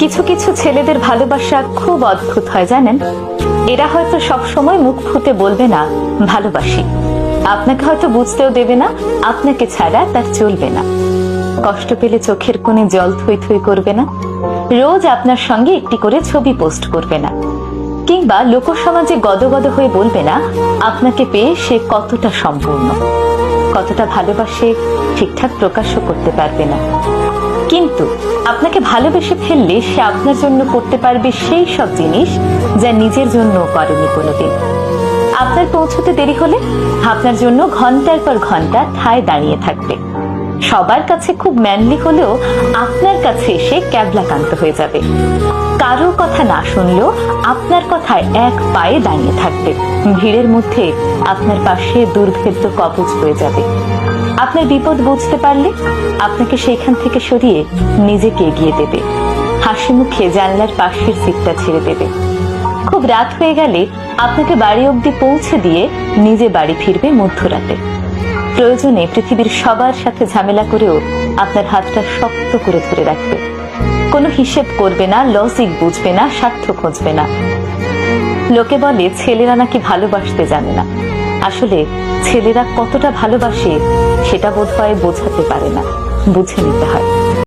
কিছু কিছু ছেলেদের ভালোবাসা খুব অদ্ভুত হয় জানেন। এরা হয়তো সব সময় মুখ ফুটে বলবে না ভালোবাসি, আপনাকে হয়তো বুঝতেও দেবে না আপনাকে ছাড়া তার চলবে না। কষ্ট পেলে চোখের কোণে জল থই থই করবে না, রোজ আপনার সঙ্গে একটি করে ছবি পোস্ট করবে না, কিংবা লোকসমাজে গদগদ হয়ে বলবে না আপনাকে পেয়ে সে কতটা সম্পূর্ণ, কতটা ভালোবাসে ঠিকঠাক প্রকাশও করতে পারবে না। কিন্তু আপনাকে ভালোবেসে ফেললে সে আপনার জন্য করতে পারবে সেই সব জিনিস যা নিজের জন্য করেনি কোনোদিন। আপনার পৌঁছতে দেরি হলে আপনার জন্য ঘন্টার পর ঘন্টা ঠায় দাঁড়িয়ে থাকবে। সবার কাছে খুব ম্যানলি হলেও আপনার কাছে এসে ক্যাবলাকান্ত হয়ে যাবে। কারো কথা না শুনলেও আপনার কথায় এক পায়ে দাঁড়িয়ে থাকবে। ভিড়ের মধ্যে আপনার পাশে দুর্ভেদ্য কবচ হয়ে যাবে। আপনার বিপদ বুঝতে পারলে আপনাকে সেখান থেকে সরিয়ে নিজেকে এগিয়ে দেবে। হাসি মুখে জানলার পাশের সিটটা ছেড়ে দেবে। খুব রাত হয়ে গেলে আপনাকে বাড়ি অবধি পৌঁছে দিয়ে নিজে বাড়ি ফিরবে মধ্যরাতে। প্রয়োজনে পৃথিবীর সবার সাথে ঝামেলা করেও আপনার হাতটা শক্ত করে ধরে রাখবে। কোনো হিসেব করবে না, লজিক বুঝবে না, স্বার্থ খুঁজবে না। লোকে বলে ছেলেরা নাকি ভালোবাসতে জানে না। আসলে ছেলেরা কতটা ভালোবাসে সেটা বোধহয় বোঝাতে পারে না, বুঝে নিতে হয়।